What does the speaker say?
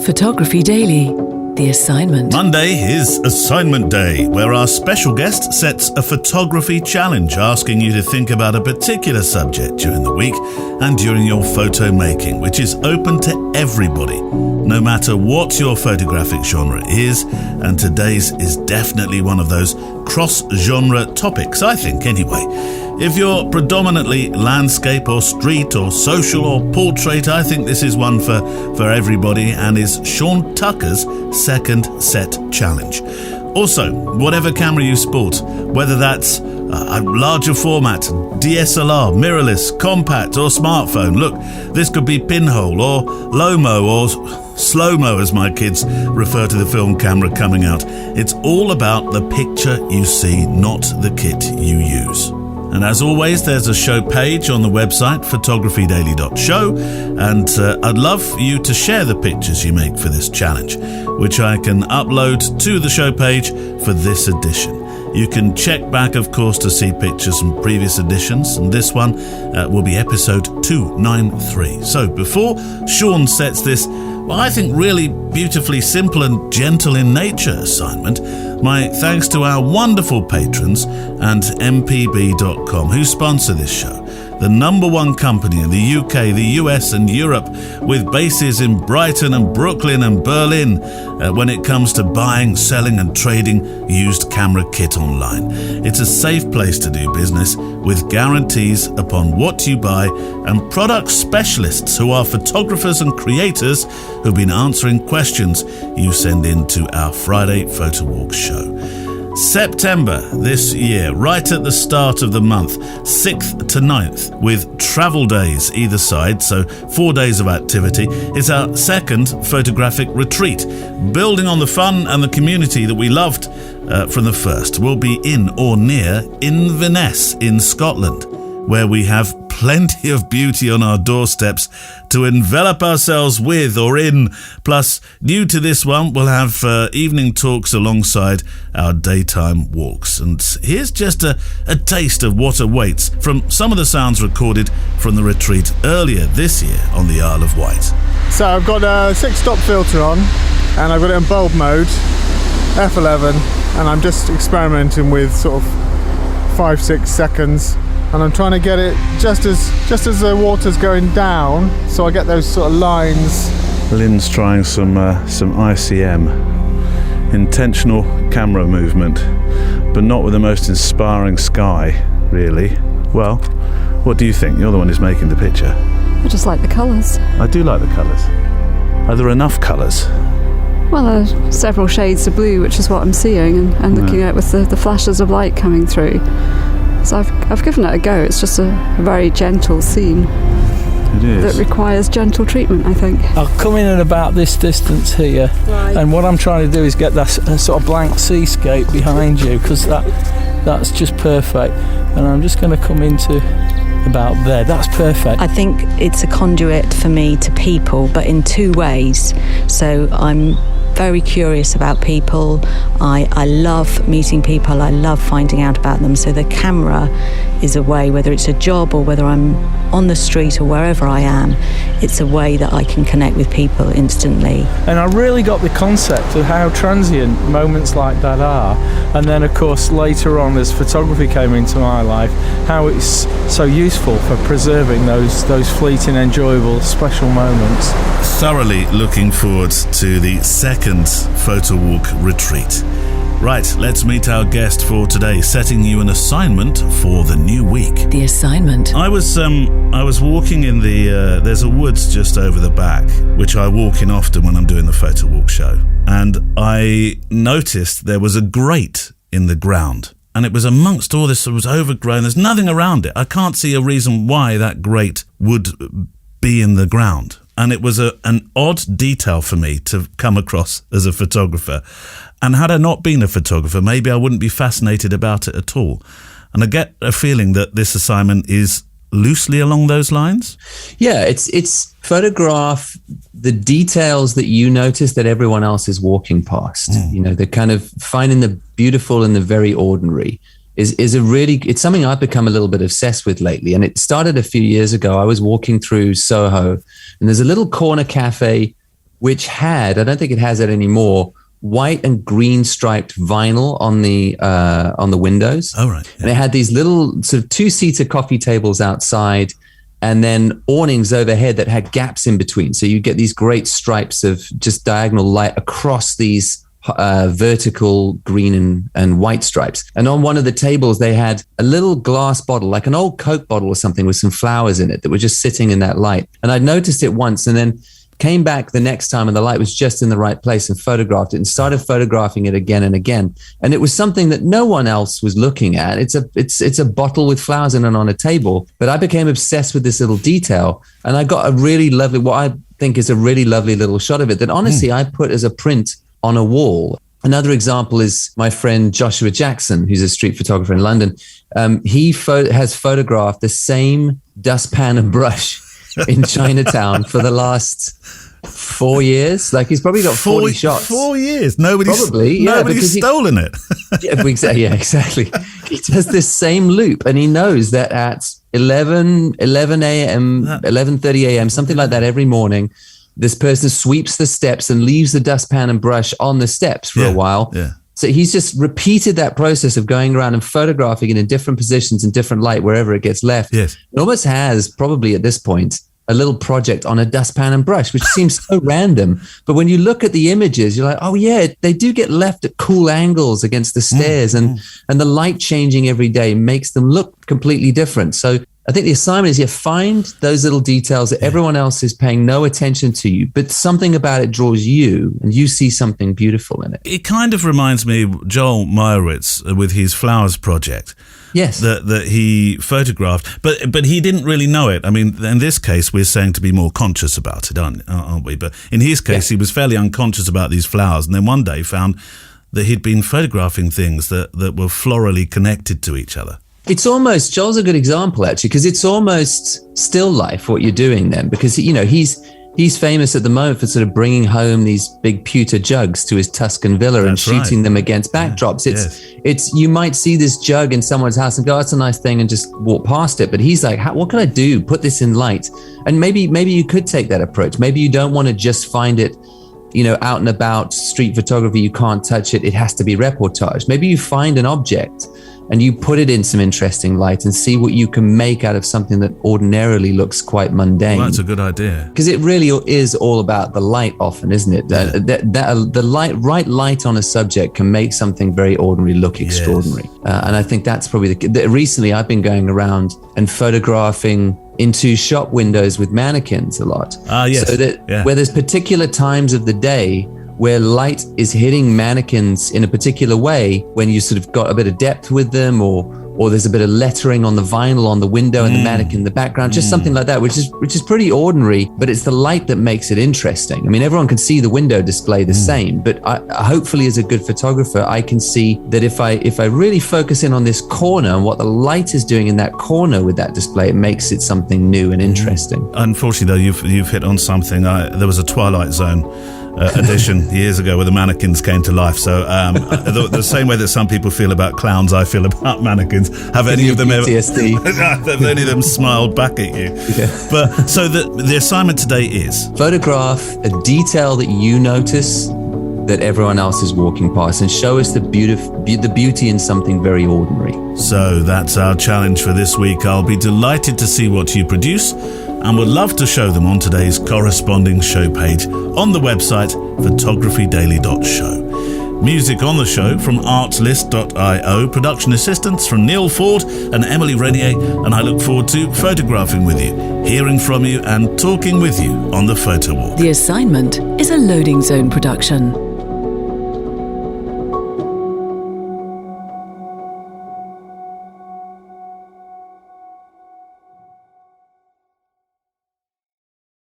Photography Daily, the assignment. Monday is Assignment Day, where our special guest sets a photography challenge, asking you to think about a particular subject during the week and during your photo making, which is open to everybody, no matter what your photographic genre is. And today's is definitely one of those cross-genre topics, I think, anyway. If you're predominantly landscape or street or social or portrait, I think this is one for everybody and is Sean Tucker's second set challenge. Also, whatever camera you sport, whether that's a larger format, DSLR, mirrorless, compact or smartphone, look, this could be pinhole or low-mo or slow-mo as my kids refer to the film camera coming out. It's all about the picture you see, not the kit you use. And as always, there's a show page on the website, photographydaily.show, and I'd love for you to share the pictures you make for this challenge, which I can upload to the show page for this edition. You can check back, of course, to see pictures from previous editions, and this one will be episode 293. So before Sean sets this, well, I think really beautifully simple and gentle in nature assignment, my thanks to our wonderful patrons and mpb.com who sponsor this show, the number one company in the UK, the US and Europe, with bases in Brighton and Brooklyn and Berlin when it comes to buying, selling and trading used camera kit online. It's a safe place to do business with guarantees upon what you buy and product specialists who are photographers and creators who've been answering questions you send in to our Friday Photo Walk show. September this year, right at the start of the month, 6th to 9th, with travel days either side, so 4 days of activity, is our second photographic retreat. Building on the fun and the community that we loved from the first, we'll be in or near Inverness in Scotland, where we have plenty of beauty on our doorsteps to envelop ourselves with or in. Plus, new to this one, we'll have evening talks alongside our daytime walks. And here's just a taste of what awaits from some of the sounds recorded from the retreat earlier this year on the Isle of Wight. So I've got a 6-stop filter on and I've got it in bulb mode, f11, and I'm just experimenting with sort of 5-6 seconds. And I'm trying to get it just as the water's going down, so I get those sort of lines. Lynn's trying some ICM, intentional camera movement, but not with the most inspiring sky, really. Well, what do you think? You're the one who's making the picture. I just like the colours. I do like the colours. Are there enough colours? Well, there are several shades of blue, which is what I'm seeing, and looking at with the flashes of light coming through. So I've given it a go. It's just a very gentle scene. It is. That requires gentle treatment, I think. I'll come in at about this distance here, right. And what I'm trying to do is get that sort of blank seascape behind you, because that's just perfect. And I'm just going to come into about there. That's perfect. I think it's a conduit for me to people, but in two ways. So I'm very curious about people. I love meeting people. I love finding out about them. So the camera is a way, whether it's a job or whether I'm on the street or wherever I am, it's a way that I can connect with people instantly. And I really got the concept of how transient moments like that are. And then, of course, later on, as photography came into my life, how it's so useful for preserving those fleeting, enjoyable, special moments. Thoroughly looking forward to the second Photo Walk retreat. Right, let's meet our guest for today, setting you an assignment for the new week. The assignment. I was walking in the there's a woods just over the back, which I walk in often when I'm doing the Photo Walk show, and I noticed there was a grate in the ground, and it was amongst all this. It was overgrown. There's nothing around it. I can't see a reason why that grate would be in the ground. And it was an odd detail for me to come across as a photographer. And had I not been a photographer, maybe I wouldn't be fascinated about it at all. And I get a feeling that this assignment is loosely along those lines. Yeah, it's photograph the details that you notice that everyone else is walking past. You know, the kind of finding the beautiful in the very ordinary. It's something I've become a little bit obsessed with lately. And it started a few years ago. I was walking through Soho, and there's a little corner cafe which had, I don't think it has it anymore, white and green striped vinyl on the windows. Oh, right. Yeah. And it had these little sort of 2-seater coffee tables outside, and then awnings overhead that had gaps in between. So you get these great stripes of just diagonal light across these vertical green and white stripes. And on one of the tables, they had a little glass bottle, like an old Coke bottle or something, with some flowers in it that were just sitting in that light. And I'd noticed it once, and then came back the next time, and the light was just in the right place, and photographed it and started photographing it again and again. And it was something that no one else was looking at. It's a bottle with flowers in it on a table. But I became obsessed with this little detail, and I got a really lovely, what I think is a really lovely little shot of it that honestly I put as a print on a wall. Another example is my friend Joshua Jackson, who's a street photographer in London. He has photographed the same dustpan and brush in Chinatown for the last 4 years. Like, he's probably got 40 shots. 4 years. Nobody's stolen it. Yeah, exactly. He does this same loop, and he knows that at 11 a.m., 11:30 a.m., something like that every morning, this person sweeps the steps and leaves the dustpan and brush on the steps for a while. Yeah. So he's just repeated that process of going around and photographing it in different positions in different light wherever it gets left. Yes. It almost has, probably at this point, a little project on a dustpan and brush, which seems so random. But when you look at the images, you're like, oh yeah, they do get left at cool angles against the stairs, and the light changing every day makes them look completely different. So I think the assignment is you find those little details that everyone else is paying no attention to you, but something about it draws you, and you see something beautiful in it. It kind of reminds me of Joel Meyerowitz with his Flowers project. Yes. That he photographed, but he didn't really know it. I mean, in this case, we're saying to be more conscious about it, aren't we? But in his case, he was fairly unconscious about these flowers, and then one day found that he'd been photographing things that were florally connected to each other. It's almost, Joel's a good example, actually, because it's almost still life what you're doing then, because, you know, he's famous at the moment for sort of bringing home these big pewter jugs to his Tuscan villa and shooting them against backdrops. It's you might see this jug in someone's house and go, that's a nice thing, and just walk past it. But he's like, what can I do? Put this in light. And maybe you could take that approach. Maybe you don't want to just find it, you know, out and about street photography. You can't touch it. It has to be reportage. Maybe you find an object and you put it in some interesting light and see what you can make out of something that ordinarily looks quite mundane. Well, that's a good idea. Because it really is all about the light often, isn't it? The right light on a subject can make something very ordinary look extraordinary. And I think that's probably recently I've been going around and photographing into shop windows with mannequins a lot. Yes. So that where there's particular times of the day where light is hitting mannequins in a particular way, when you sort of got a bit of depth with them, or there's a bit of lettering on the vinyl on the window and the mannequin in the background, just something like that, which is pretty ordinary, but it's the light that makes it interesting. I mean, everyone can see the window display the same, but I hopefully as a good photographer, I can see that if I really focus in on this corner and what the light is doing in that corner with that display, it makes it something new and interesting. Unfortunately, though, you've hit on something. There was a Twilight Zone edition years ago where the mannequins came to life. So the same way that some people feel about clowns, I feel about mannequins. Have any of them ever smiled back at you? Yeah. But so the assignment today is photograph a detail that you notice that everyone else is walking past, and show us the beauty in something very ordinary. So that's our challenge for this week. I'll be delighted to see what you produce, and would love to show them on today's corresponding show page on the website photographydaily.show. Music on the show from artlist.io, production assistance from Neil Ford and Emily Renier, and I look forward to photographing with you, hearing from you and talking with you on the Photo Walk. The Assignment is a Loading Zone production.